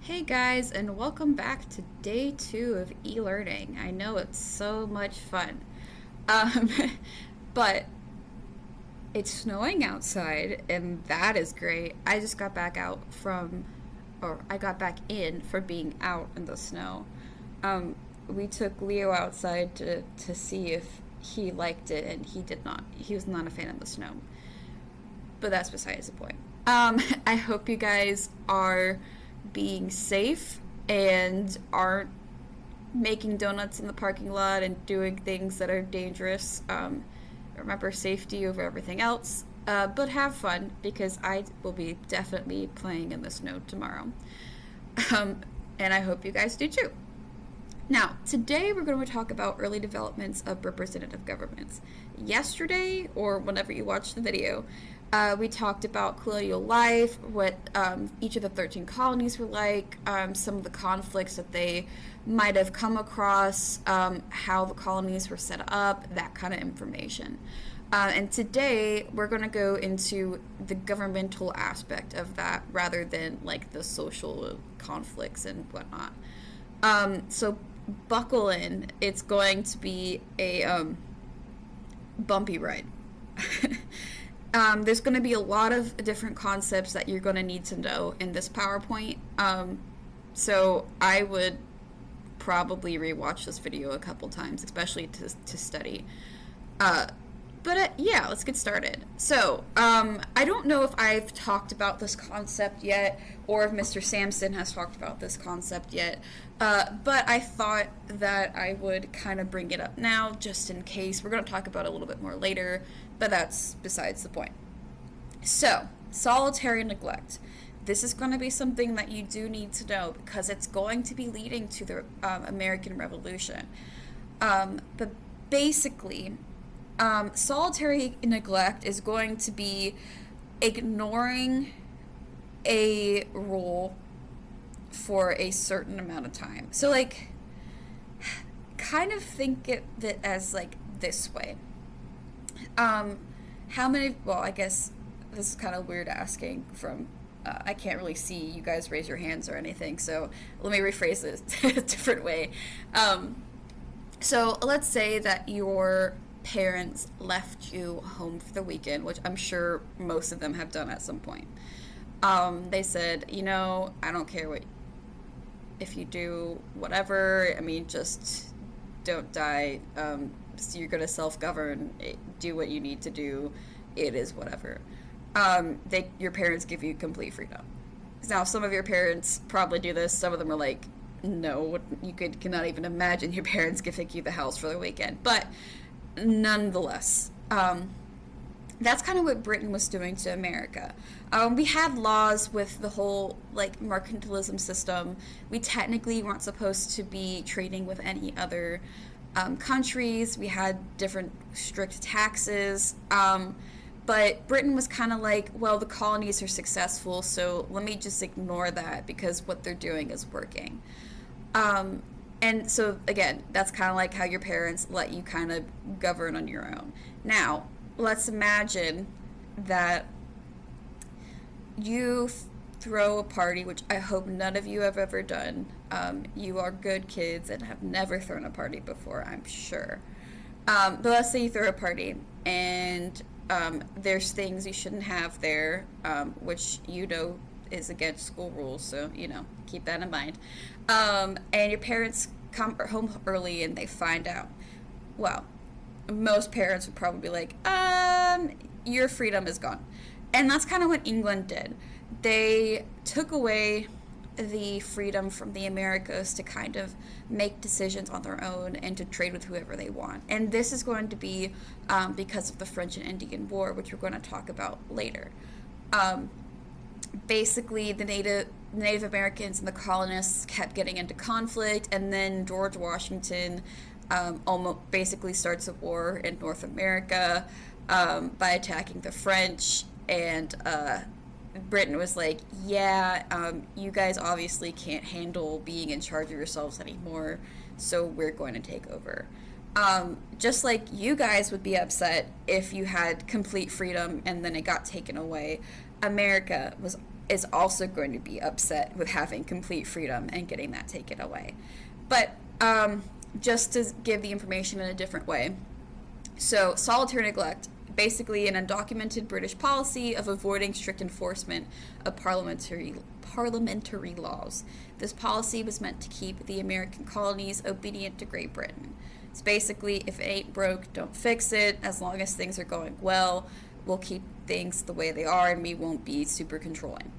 Hey guys, and welcome back to day 2 of e-learning. I know it's so much fun. Um, but it's snowing outside, and that is great. I just got back out or I got back in for being out in the snow. Um, we took Leo outside to see if he liked it, and he did not. He was not a fan of the snow. But that's besides the point. I hope you guys are being safe and aren't making donuts in the parking lot and doing things that are dangerous. Remember safety over everything else. But have fun because I will be definitely playing in the snow tomorrow. Um, and I hope you guys do too. Now, today we're going to talk about early developments of representative governments. Yesterday, or whenever you watch the video, we talked about colonial life, what each of the 13 colonies were like, some of the conflicts that they might have come across, how the colonies were set up, that kind of information. And today we're going to go into the governmental aspect of that rather than like the social conflicts and whatnot. So buckle in. It's going to be a bumpy ride. There's going to be a lot of different concepts that you're going to need to know in this PowerPoint. So I would probably rewatch this video a couple times, especially to study. Yeah, let's get started. So, I don't know if I've talked about this concept yet, or if Mr. Sampson has talked about this concept yet, but I thought that I would kind of bring it up now, just in case. We're going to talk about it a little bit more later, but that's besides the point. So, solitary neglect. This is going to be something that you do need to know, because it's going to be leading to the American Revolution. But basically, solitary neglect is going to be ignoring a rule for a certain amount of time. So, like, kind of think of it as, like, this way. How many, well, I guess this is kind of weird asking from, I can't really see you guys raise your hands or anything, so let me rephrase this a different way. So let's say that your parents left you home for the weekend, which I'm sure most of them have done at some point. They said, I don't care if you do whatever, just don't die. So you're gonna self-govern, do what you need to do, it is whatever. Your parents give you complete freedom. Now, some of your parents probably do this. Some of them are like, no, you cannot even imagine your parents giving you the house for the weekend. But nonetheless, that's kind of what Britain was doing to America. We had laws with the whole like mercantilism system. We technically weren't supposed to be trading with any other countries. We had different strict taxes. But Britain was kind of like, well, the colonies are successful, so let me just ignore that because what they're doing is working. And so, again, that's kind of like how your parents let you kind of govern on your own. Now, let's imagine that you throw a party, which I hope none of you have ever done. You are good kids and have never thrown a party before, I'm sure. But let's say you throw a party and there's things you shouldn't have there, which is against school rules, so keep that in mind. And your parents come home early and they find out. Well, most parents would probably be like, your freedom is gone. And that's kind of what England did. They took away the freedom from the Americas to kind of make decisions on their own and to trade with whoever they want. And this is going to be because of the French and Indian War, which we're going to talk about later. Basically, the Native Americans and the colonists kept getting into conflict, and then George Washington almost basically starts a war in North America by attacking the French, and Britain was like, you guys obviously can't handle being in charge of yourselves anymore, so we're going to take over. Just like you guys would be upset if you had complete freedom and then it got taken away, America was is also going to be upset with having complete freedom and getting that taken away. But just to give the information in a different way, so solitary neglect, basically an undocumented British policy of avoiding strict enforcement of parliamentary laws. This policy was meant to keep the American colonies obedient to Great Britain. It's basically, if it ain't broke, don't fix it. As long as things are going well, we'll keep things the way they are and we won't be super controlling.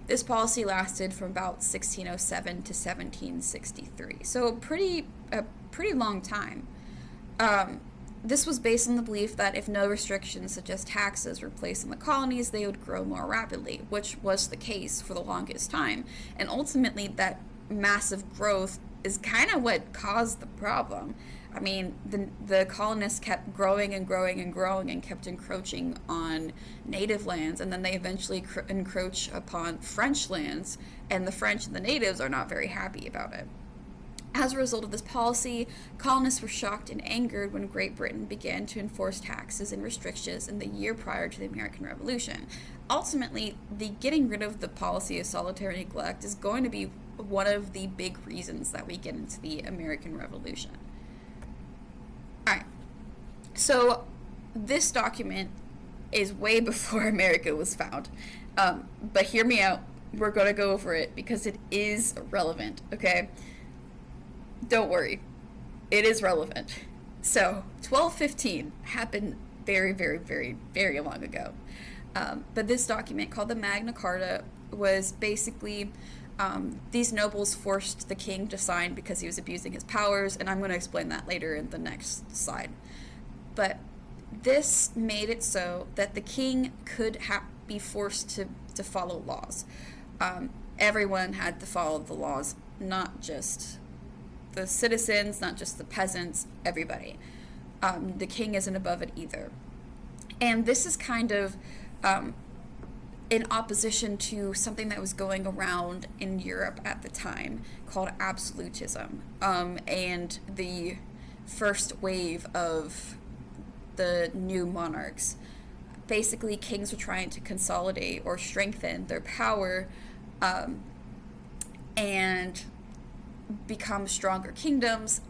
This policy lasted from about 1607 to 1763, so a pretty long time. This was based on the belief that if no restrictions such as taxes were placed on the colonies, they would grow more rapidly, which was the case for the longest time. And ultimately, that massive growth is kind of what caused the problem. I mean, the colonists kept growing and growing and growing and kept encroaching on native lands, and then they eventually encroach upon French lands, and the French and the natives are not very happy about it. As a result of this policy, colonists were shocked and angered when Great Britain began to enforce taxes and restrictions in the year prior to the American Revolution. Ultimately, the getting rid of the policy of solitary neglect is going to be one of the big reasons that we get into the American Revolution. Alright, so this document is way before America was found. But hear me out, we're going to go over it because it is relevant, okay? Don't worry, it is relevant. So, 1215 happened very, very, very, very long ago. But this document, called the Magna Carta, was basically these nobles forced the king to sign because he was abusing his powers, and I'm going to explain that later in the next slide. But this made it so that the king could be forced to follow laws. Everyone had to follow the laws, not just the citizens, not just the peasants, everybody. The king isn't above it either. And this is kind of in opposition to something that was going around in Europe at the time called absolutism, and the first wave of the new monarchs. Basically, kings were trying to consolidate or strengthen their power and become stronger kingdoms,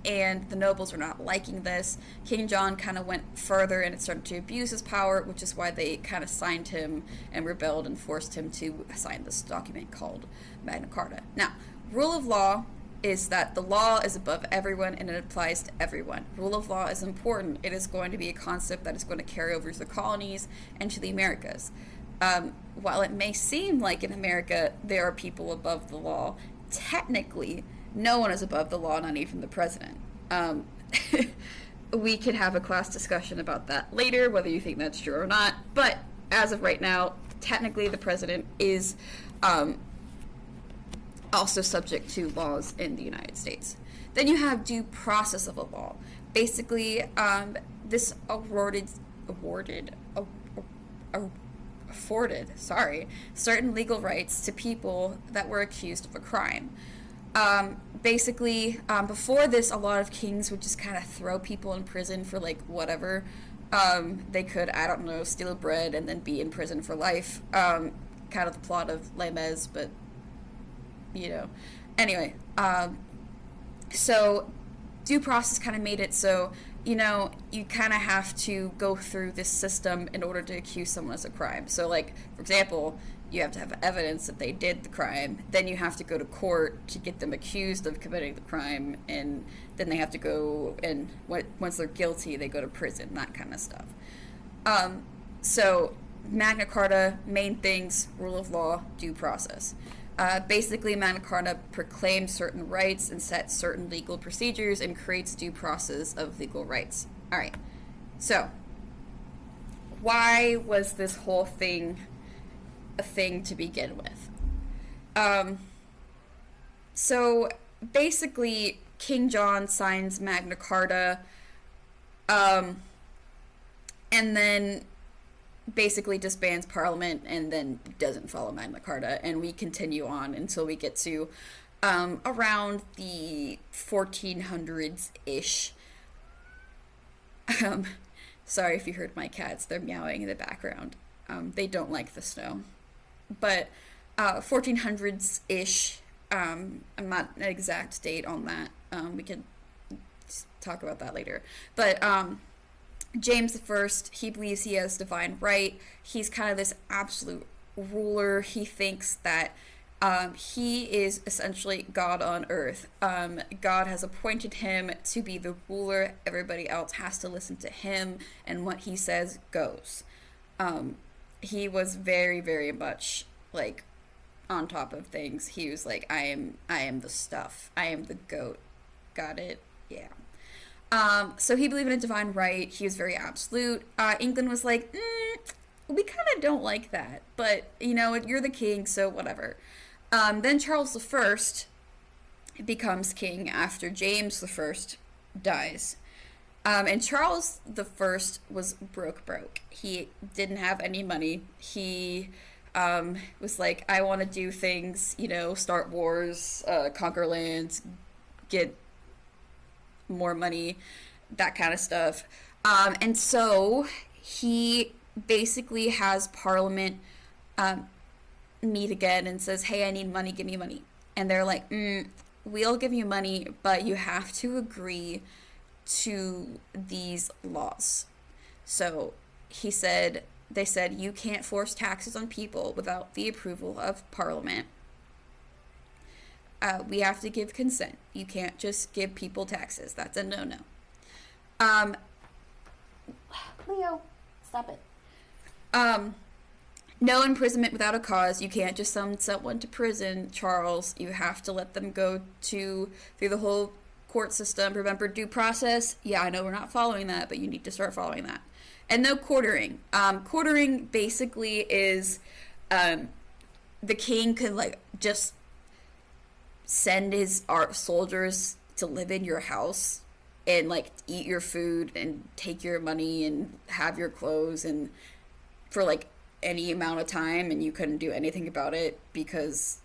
and the nobles were not liking this. King John kind of went further and it started to abuse his power, which is why they kind of signed him and rebelled and forced him to sign this document called Magna Carta. Now, rule of law is that the law is above everyone and it applies to everyone. Rule of law is important. It is going to be a concept that is going to carry over to the colonies and to the Americas. While it may seem like in America there are people above the law, technically no one is above the law, not even the president. We could have a class discussion about that later, whether you think that's true or not, but as of right now, technically the president is also subject to laws in the United States. Then you have due process of a law. Basically, this afforded certain legal rights to people that were accused of a crime. Before this, a lot of kings would just kind of throw people in prison for like whatever. They could, I don't know, steal bread and then be in prison for life. Kind of the plot of Les Mis, but you know. Anyway, so due process kind of made it so, you know, you kind of have to go through this system in order to accuse someone as a crime. So, like, for example, you have to have evidence that they did the crime. Then you have to go to court to get them accused of committing the crime. And then they have to go, and once they're guilty, they go to prison, that kind of stuff. So, Magna Carta, main things, rule of law, due process. Basically, Magna Carta proclaims certain rights and sets certain legal procedures and creates due process of legal rights. All right. So, why was this whole thing a thing to begin with? So, basically, King John signs Magna Carta, and then basically disbands Parliament and then doesn't follow Magna Carta, and we continue on until we get to around the 1400s-ish. Sorry if you heard my cats, they're meowing in the background. They don't like the snow. but 1400s ish. I'm not an exact date on that. We can talk about that later. But James the First, he believes he has divine right. He's kind of this absolute ruler. He thinks that he is essentially God on earth. God has appointed him to be the ruler. Everybody else has to listen to him, and what he says goes. He was very, very much like on top of things. He was like, I am the stuff. I am the goat. Got it? Yeah. So he believed in a divine right. He was very absolute. England was like, we kind of don't like that, but you're the king, so whatever. Then Charles the First becomes king after James the First dies. And Charles the First was broke. He didn't have any money. He was like, I want to do things, start wars, conquer lands, get more money, that kind of stuff. And so he basically has Parliament meet again and says, hey, I need money, give me money. And they're like, we'll give you money, but you have to agree to these laws. So they said, you can't force taxes on people without the approval of Parliament. We have to give consent. You can't just give people taxes. That's a no-no. Leo, stop it. No imprisonment without a cause. You can't just send someone to prison, Charles. You have to let them go through the whole court system. Remember due process? Yeah, I know we're not following that, but you need to start following that. And no quartering. Quartering basically is the king could just send his soldiers to live in your house and eat your food and take your money and have your clothes and for any amount of time, and you couldn't do anything about it because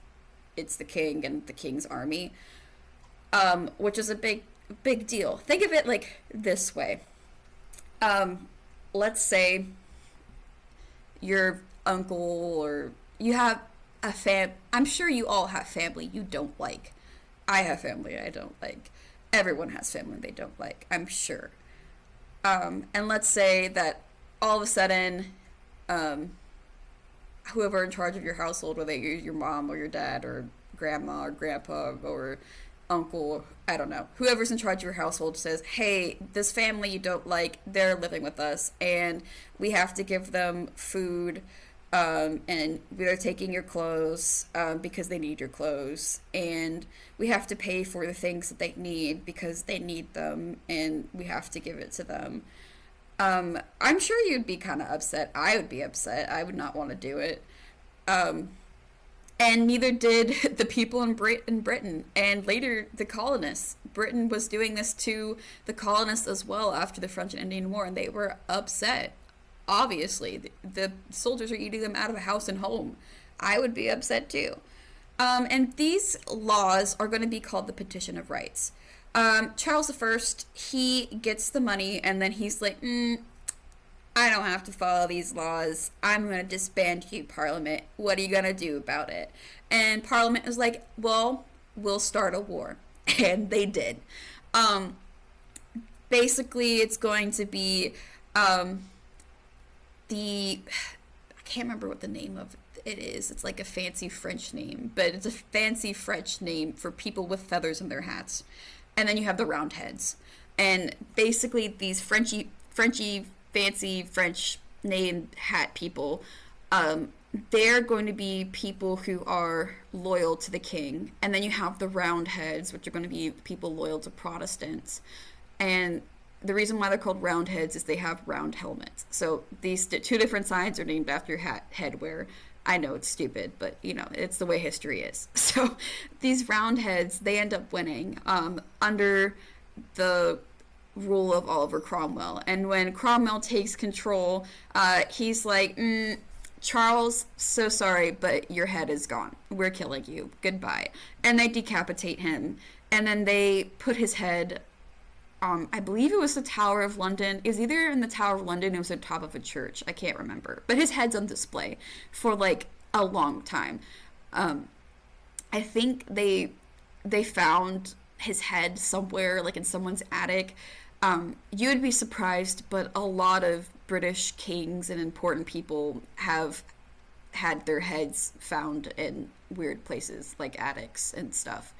it's the king and the king's army, which is a big deal. Think of it this way. Let's say your uncle, or you have I'm sure you all have family you don't like. I have family I don't like. Everyone has family they don't like, I'm sure. And let's say that all of a sudden, whoever in charge of your household, whether you're your mom or your dad or grandma or grandpa or uncle, I don't know, whoever's in charge of your household says, hey, this family you don't like, they're living with us and we have to give them food, and we're taking your clothes because they need your clothes, and we have to pay for the things that they need because they need them, and we have to give it to them. I'm sure you'd be kind of upset. I would be upset. I would not want to do it. And neither did the people in Britain, and later the colonists. Britain was doing this to the colonists as well after the French and Indian War, and they were upset. Obviously, the soldiers are eating them out of house and home. I would be upset too. And these laws are going to be called the Petition of Rights. Charles I, he gets the money, and then he's like, I don't have to follow these laws. I'm going to disband you, Parliament. What are you going to do about it? And Parliament was like, well, we'll start a war. And they did. Basically, it's going to be I can't remember what the name of it is. It's like a fancy French name, but it's a fancy French name for people with feathers in their hats. And then you have the Roundheads. And basically these Frenchy fancy French named hat people, they're going to be people who are loyal to the king. And then you have the Roundheads, which are going to be people loyal to Protestants. And the reason why they're called Roundheads is they have round helmets. So these two different sides are named after head wear. I know it's stupid, but it's the way history is. So these Roundheads, they end up winning under the rule of Oliver Cromwell. And when Cromwell takes control, he's like, Charles, so sorry, but your head is gone. We're killing you. Goodbye. And they decapitate him. And then they put his head, I believe it was the Tower of London. It was either in the Tower of London or it was on top of a church. I can't remember. But his head's on display for a long time. Um, I think they found his head somewhere, like in someone's attic. You would be surprised, but a lot of British kings and important people have had their heads found in weird places like attics and stuff.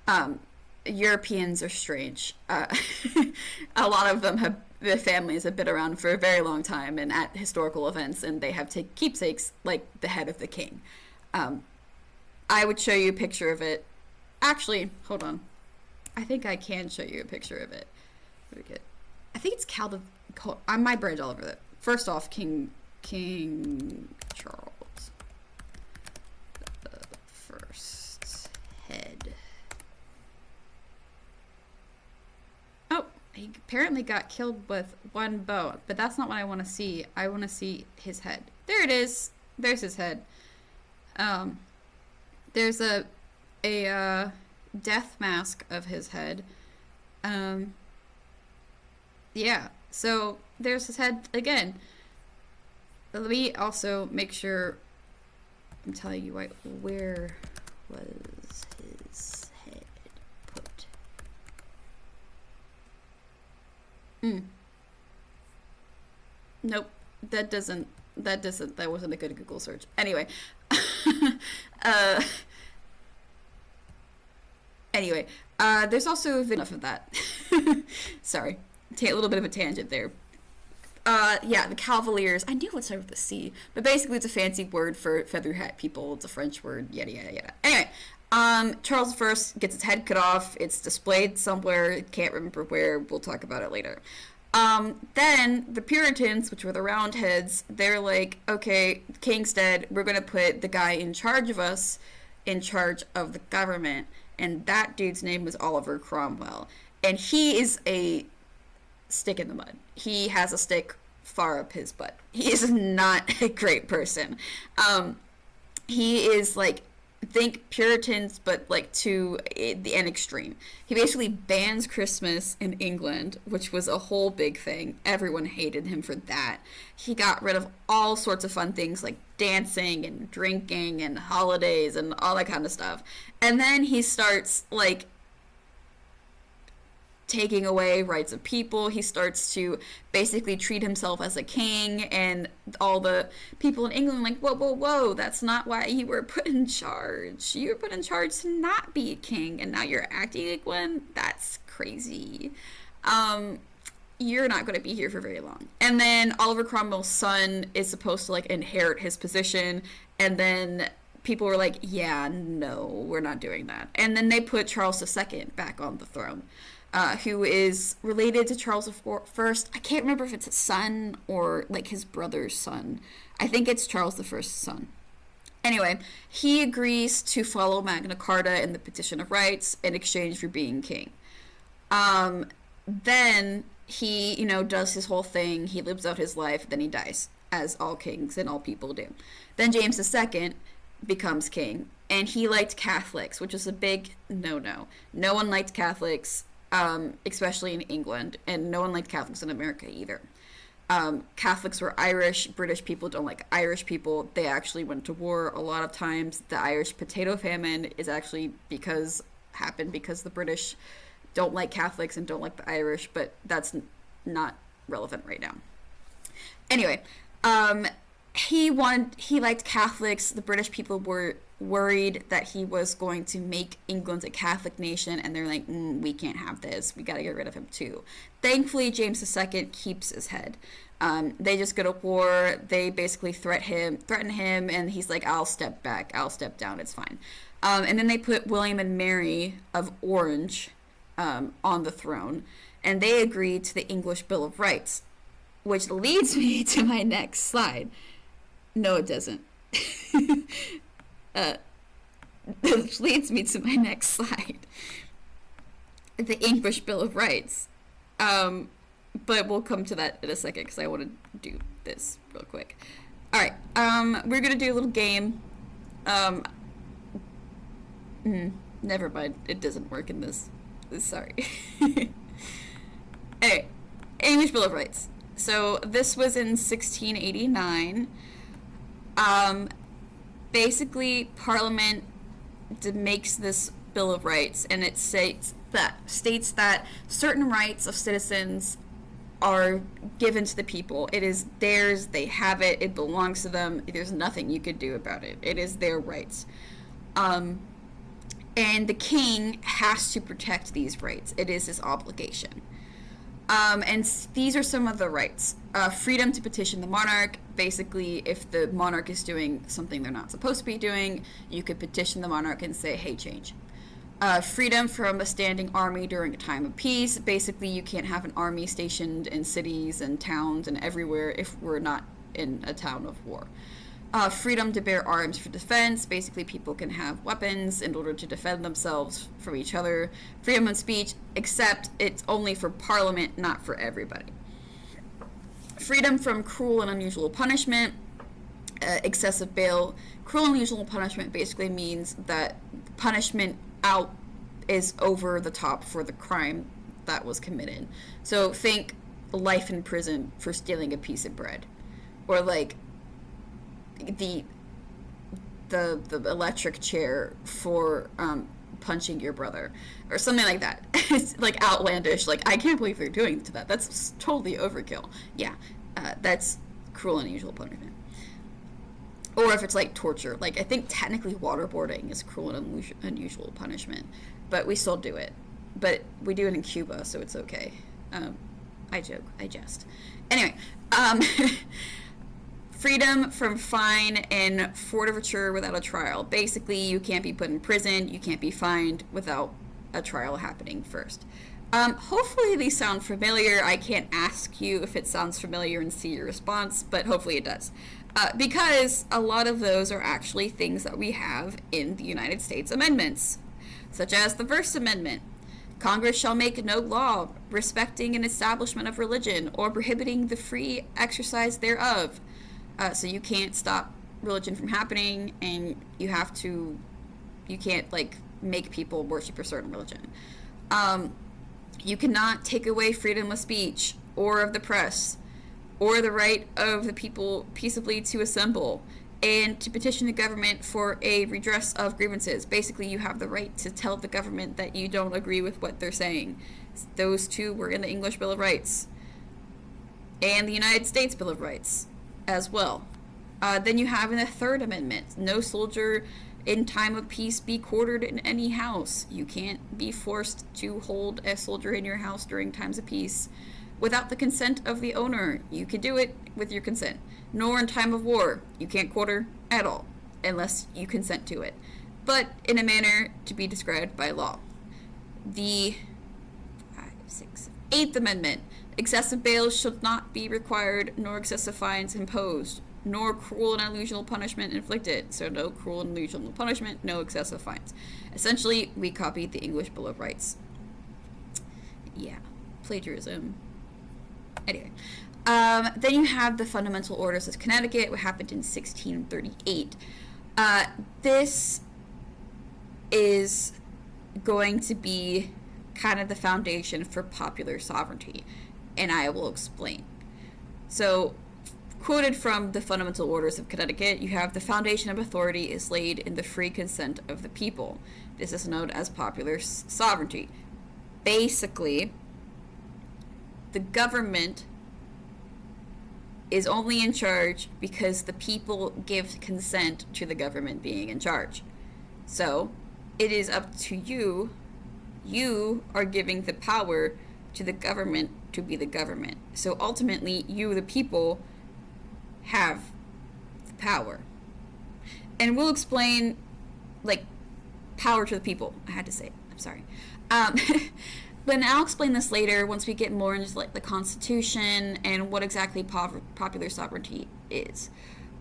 Um, Europeans are strange. A lot of them have the families have been around for a very long time and at historical events, and they have keepsakes like the head of the king. Um, I would show you a picture of it. Actually, hold on. I think I can show you a picture of it. I think it's I'm my brain's all over that. First off, King Charles the First head. Oh, he apparently got killed with one bow, but that's not what I want to see. I want to see his head. There it is. There's his head. Um, there's a death mask of his head. Um, yeah. So there's his head again. Let me also make sure I'm telling you right. Where was his head put? Nope. That wasn't a good Google search. Anyway. uh, there's also enough of that. Sorry. A little bit of a tangent there. Yeah, the Cavaliers. I knew it started with a C, but basically it's a fancy word for feather hat people. It's a French word. Yada yada yada. Anyway, Charles I gets his head cut off. It's displayed somewhere. Can't remember where. We'll talk about it later. Then the Puritans, which were the Roundheads, they're like, okay, king's dead. We're gonna put the guy in charge of us, in charge of the government, and that dude's name was Oliver Cromwell, and he is a stick in the mud. He has a stick far up his butt. He is not a great person. He is like, think Puritans, but like to an extreme. He basically bans Christmas in England, which was a whole big thing. Everyone hated him for that. He got rid of all sorts of fun things like dancing and drinking and holidays and all that kind of stuff. And then he starts like taking away rights of people. He starts to basically treat himself as a king, and all the people in England like, whoa, whoa, whoa, that's not why you were put in charge. You were put in charge to not be a king, and now you're acting like one? That's crazy. You're not going to be here for very long. And then Oliver Cromwell's son is supposed to like inherit his position, and then people were like, yeah, no, we're not doing that. And then they put Charles II back on the throne. Who is related to Charles I. I can't remember if it's a son or like his brother's son. I think it's Charles I's son. Anyway, he agrees to follow Magna Carta and the Petition of Rights in exchange for being king. Then he, does his whole thing. He lives out his life, then he dies, as all kings and all people do. Then James II becomes king, and he liked Catholics, which was a big no-no. No one liked Catholics. Especially in England, and no one liked Catholics in America either. Catholics were Irish. British people don't like Irish people. They actually went to war a lot of times. The Irish potato famine is actually happened because the British don't like Catholics and don't like the Irish, but that's not relevant right now. Anyway, he liked Catholics. The British people were worried that he was going to make England a Catholic nation, and they're like, we can't have this. We got to get rid of him too. Thankfully, James II keeps his head. They just go to war. They basically threaten him, and he's like, I'll step back. I'll step down. It's fine. And then they put William and Mary of Orange on the throne, and they agreed to the English Bill of Rights, which leads me to my next slide. No, it doesn't. Which leads me to my next slide. The English Bill of Rights. But we'll come to that in a second because I want to do this real quick. Alright, we're going to do a little game. Never mind. It doesn't work in this. Sorry. Alright, English Bill of Rights. So this was in 1689. Basically, Parliament makes this Bill of Rights, and it states that certain rights of citizens are given to the people. It is theirs. They have it. It belongs to them. There's nothing you could do about it. It is their rights. And the king has to protect these rights. It is his obligation. And these are some of the rights. Freedom to petition the monarch. Basically, if the monarch is doing something they're not supposed to be doing, you could petition the monarch and say, hey, change. Freedom from a standing army during a time of peace. Basically, you can't have an army stationed in cities and towns and everywhere if we're not in a town of war. Freedom to bear arms for defense. Basically, people can have weapons in order to defend themselves from each other. Freedom of speech, except it's only for Parliament, not for everybody. Freedom from cruel and unusual punishment. Excessive bail. Cruel and unusual punishment basically means that punishment out is over the top for the crime that was committed. So think life in prison for stealing a piece of bread, or like the electric chair for punching your brother, or something like that. It's like outlandish. Like, I can't believe they're doing to that. That's totally overkill. Yeah, that's cruel and unusual punishment. Or if it's like torture, like I think technically waterboarding is cruel and unusual punishment, but we still do it. But we do it in Cuba, so it's okay. I joke, I jest. Anyway, freedom from fine and forfeiture without a trial. Basically, you can't be put in prison, you can't be fined without a trial happening first. Hopefully these sound familiar. I can't ask you if it sounds familiar and see your response, but hopefully it does. Because a lot of those are actually things that we have in the United States amendments, such as the First Amendment. Congress shall make no law respecting an establishment of religion or prohibiting the free exercise thereof. So you can't stop religion from happening, and you can't like make people worship a certain religion. You cannot take away freedom of speech or of the press, or the right of the people peaceably to assemble and to petition the government for a redress of grievances. Basically, you have the right to tell the government that you don't agree with what they're saying. Those two were in the English Bill of Rights and the United States Bill of Rights as well. Then you have in the Third Amendment, no soldier in time of peace be quartered in any house. You can't be forced to hold a soldier in your house during times of peace without the consent of the owner. You can do it with your consent. Nor in time of war. You can't quarter at all unless you consent to it, but in a manner to be described by law. The Eighth Amendment. Excessive bail should not be required, nor excessive fines imposed, nor cruel and unusual punishment inflicted. So no cruel and unusual punishment, no excessive fines. Essentially, we copied the English Bill of Rights. Yeah, plagiarism. Anyway, then you have the Fundamental Orders of Connecticut, what happened in 1638. This is going to be kind of the foundation for popular sovereignty, and I will explain. So, quoted from the Fundamental Orders of Connecticut, you have the foundation of authority is laid in the free consent of the people. This is known as popular sovereignty. Basically, the government is only in charge because the people give consent to the government being in charge. So, it is up to you. You are giving the power to the government to be the government. So ultimately, you, the people, have the power. And we'll explain, like, power to the people. I had to say it. I'm sorry. But I'll explain this later once we get more into like the Constitution and what exactly popular sovereignty is.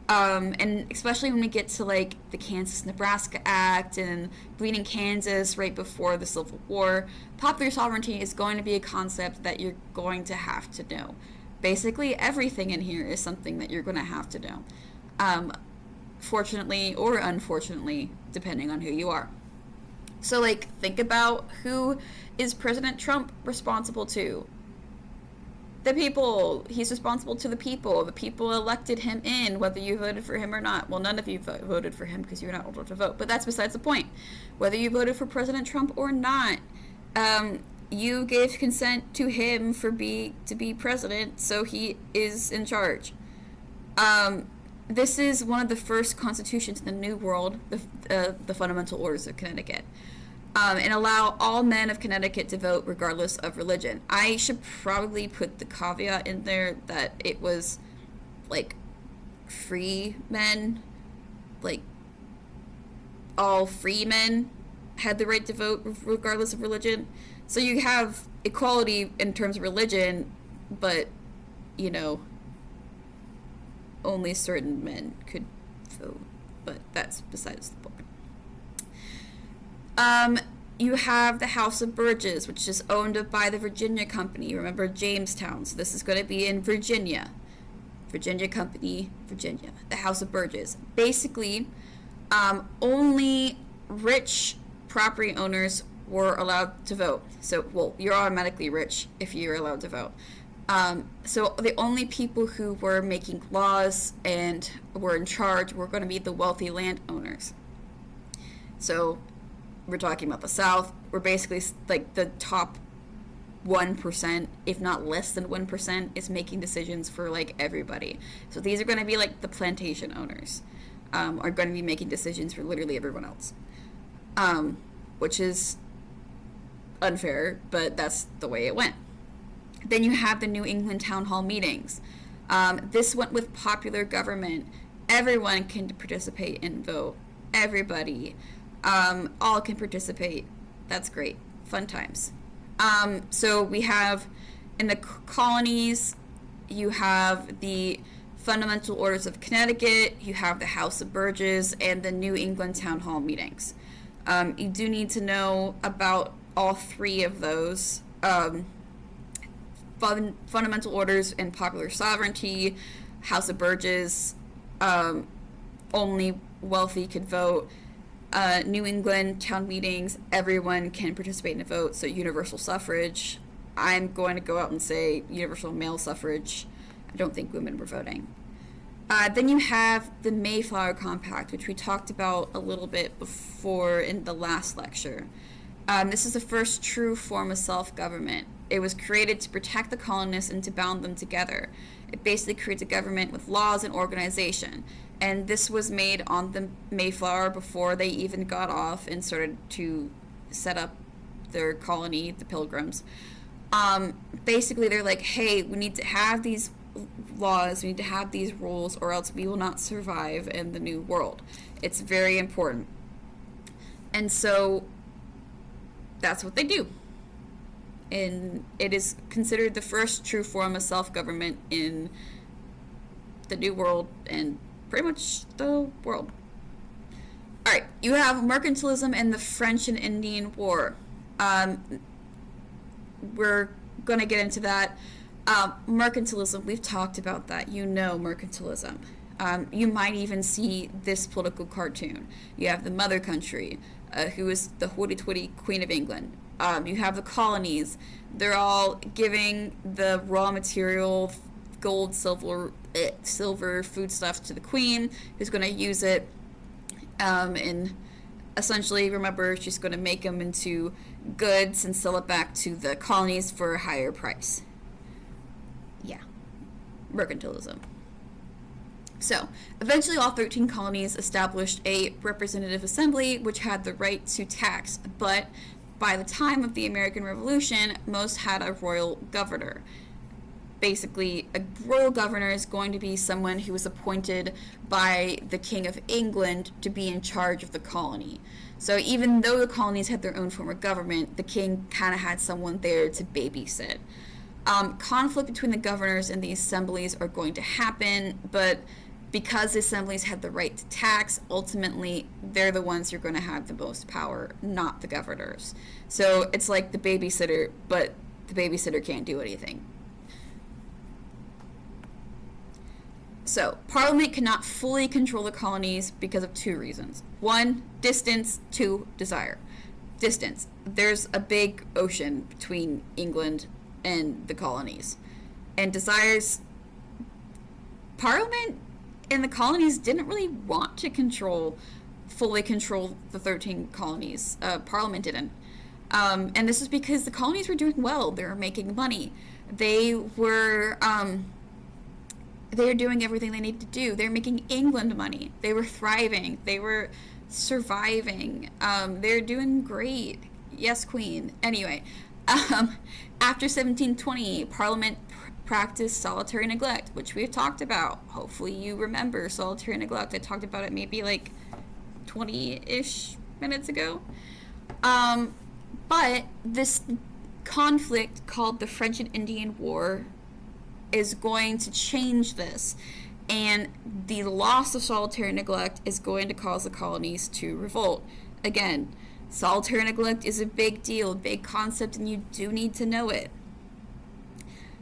And especially when we get to like the Kansas-Nebraska Act and Bleeding Kansas right before the Civil War, popular sovereignty is going to be a concept that you're going to have to know. Basically, everything in here is something that you're going to have to know. Fortunately or unfortunately, depending on who you are. So, like, think about who is President Trump responsible to? The people. He's responsible to the people. The people elected him in, whether you voted for him or not. Well, none of you voted for him because you're not old enough to vote, but that's besides the point. Whether you voted for President Trump or not, you gave consent to him to be president, so he is in charge. This is one of the first constitutions in the New World, the Fundamental Orders of Connecticut. And allow all men of Connecticut to vote regardless of religion. I should probably put the caveat in there that it was like free men, like all free men had the right to vote regardless of religion. So you have equality in terms of religion, but you know, only certain men could vote. But that's besides the point. You have the House of Burges, which is owned by the Virginia Company. Remember Jamestown, so this is going to be in Virginia. Virginia Company, Virginia. The House of Burges. Basically, only rich property owners were allowed to vote. So, well, you're automatically rich if you're allowed to vote. So the only people who were making laws and were in charge were going to be the wealthy landowners. So we're talking about the South. We're basically like the top 1%, if not less than 1%, is making decisions for like everybody. So these are going to be like the plantation owners, are going to be making decisions for literally everyone else, which is unfair, but that's the way it went. Then you have the New England town hall meetings. This went with popular government. Everyone can participate and vote. Everybody. All can participate. That's great. Fun times. So we have in the colonies, you have the Fundamental Orders of Connecticut, you have the House of Burges, and the New England Town Hall meetings. You do need to know about all three of those. Fundamental Orders and Popular Sovereignty, House of Burges, only wealthy could vote. New England town meetings, everyone can participate in a vote, so universal suffrage. I'm going to go out and say universal male suffrage. I don't think women were voting. Then you have the Mayflower Compact, which we talked about a little bit before in the last lecture. This is the first true form of self-government. It was created to protect the colonists and to bound them together. It basically creates a government with laws and organization. And this was made on the Mayflower before they even got off and started to set up their colony, the Pilgrims. Basically, they're like, hey, we need to have these laws, we need to have these rules, or else we will not survive in the New World. It's very important. And so that's what they do. And it is considered the first true form of self-government in the New World and pretty much the world. Alright, you have mercantilism and the French and Indian War. We're going to get into that. Mercantilism, we've talked about that. You know mercantilism. You might even see this political cartoon. You have the mother country, who is the hoity-toity Queen of England. You have the colonies. They're all giving the raw material, gold, silver, foodstuffs to the queen, who's going to use it. And essentially, remember, she's going to make them into goods and sell it back to the colonies for a higher price. Yeah. Mercantilism. So, eventually all 13 colonies established a representative assembly which had the right to tax, but by the time of the American Revolution, most had a royal governor. Basically, a royal governor is going to be someone who was appointed by the King of England to be in charge of the colony. So even though the colonies had their own form of government, the king kind of had someone there to babysit. Conflict between the governors and the assemblies are going to happen, but because the assemblies had the right to tax, ultimately they're the ones who are going to have the most power, not the governors. So it's like the babysitter, but the babysitter can't do anything. So, Parliament cannot fully control the colonies because of two reasons. One, distance. Two, desire. Distance. There's a big ocean between England and the colonies. and desires. Parliament in the colonies didn't really want to fully control the 13 colonies. Parliament didn't. And this is because the colonies were doing well. They were making money. They were doing everything they needed to do. They were making England money. They were thriving. They were surviving. They're doing great. Yes, Queen. Anyway, after 1720, Parliament practiced solitary neglect, which we've talked about. Hopefully you remember solitary neglect. I talked about it maybe like 20-ish minutes ago. But this conflict called the French and Indian War is going to change this. And the loss of solitary neglect is going to cause the colonies to revolt. Again, solitary neglect is a big deal, a big concept, and you do need to know it.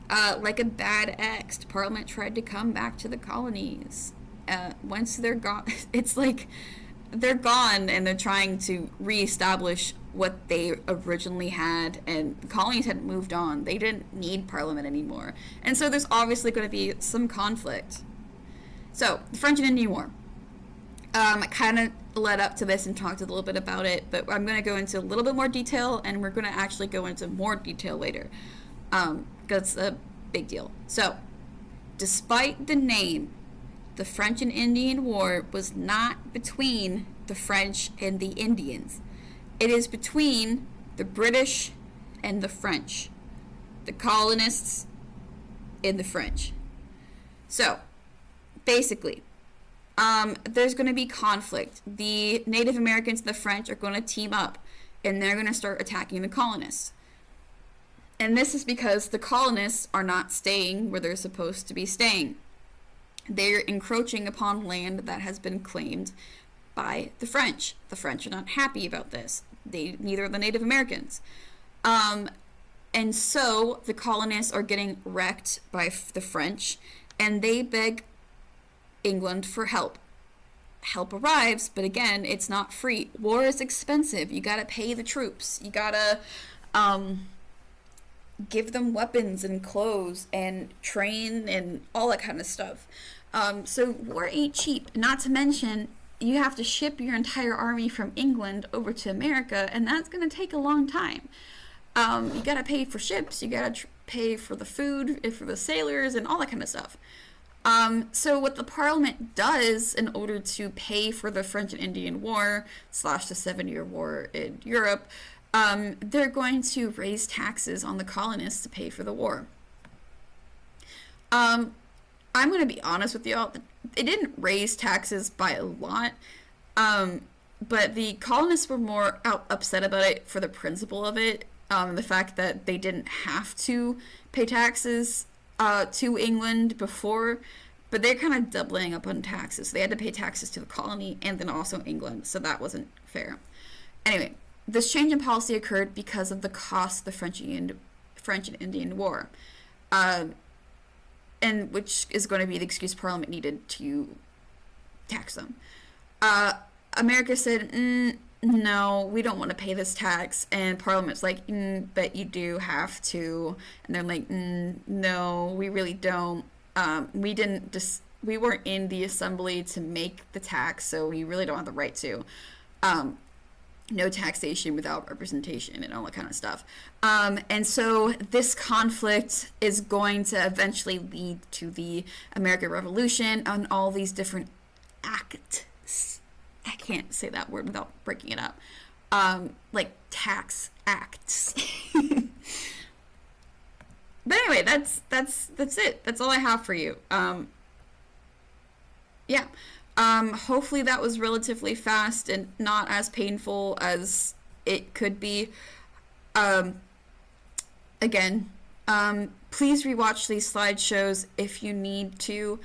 Like a bad ex, Parliament tried to come back to the colonies. Once they're gone, it's like they're gone and they're trying to reestablish what they originally had, and the colonies had moved on. They didn't need Parliament anymore. And so there's obviously going to be some conflict. So, the French and Indian War. I kind of led up to this and talked a little bit about it, but I'm going to go into a little bit more detail, and we're going to actually go into more detail later. Because it's a big deal. So, despite the name, the French and Indian War was not between the French and the Indians. It is between the British and the French. The colonists and the French. So, basically, there's going to be conflict. The Native Americans and the French are going to team up, and they're going to start attacking the colonists. And this is because the colonists are not staying where they're supposed to be staying. They're encroaching upon land that has been claimed by the French. The French are not happy about this. Neither are the Native Americans. And so the colonists are getting wrecked by the French, and they beg England for help. Help arrives, but again, it's not free. War is expensive. You gotta pay the troops. You gotta give them weapons and clothes and train and all that kind of stuff. So war ain't cheap. Not to mention, you have to ship your entire army from England over to America, and that's going to take a long time. You got to pay for ships, you got to pay for the food, for the sailors, and all that kind of stuff. So what the Parliament does in order to pay for the French and Indian War / the 7-Year War in Europe, they're going to raise taxes on the colonists to pay for the war. I'm going to be honest with y'all. It didn't raise taxes by a lot, but the colonists were more upset about it for the principle of it, the fact that they didn't have to pay taxes to England before, but they're kind of doubling up on taxes. They had to pay taxes to the colony and then also England, so that wasn't fair. Anyway, this change in policy occurred because of the cost of the French and Indian War, and which is going to be the excuse Parliament needed to tax them. America said, no, we don't want to pay this tax, and Parliament's like, but you do have to, and they're like, no, we really don't. We weren't in the assembly to make the tax, so we really don't have the right to. No taxation without representation and all that kind of stuff. And so this conflict is going to eventually lead to the American Revolution and all these different acts. I can't say that word without breaking it up. Like tax acts. But anyway, that's it. That's all I have for you. Yeah. Hopefully that was relatively fast and not as painful as it could be. Again, please rewatch these slideshows if you need to.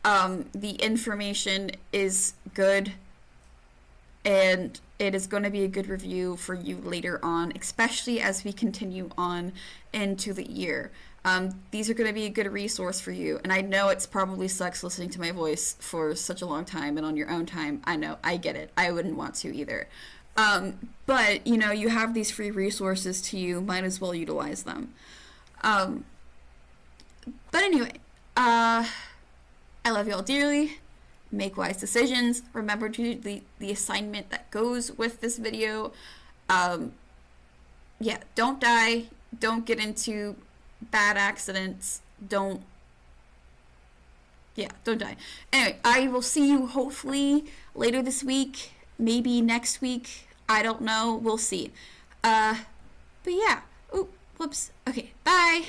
The information is good, and it is going to be a good review for you later on, especially as we continue on into the year. These are going to be a good resource for you, and I know it's probably sucks listening to my voice for such a long time and on your own time. I know, I get it. I wouldn't want to either. But, you have these free resources to you, might as well utilize them. But anyway, I love you all dearly. Make wise decisions. Remember to do the assignment that goes with this video. Yeah, don't die. Don't get into bad accidents. Don't die. Anyway, I will see you hopefully later this week, maybe next week. I don't know. We'll see. But yeah. Oh, whoops. Okay, bye.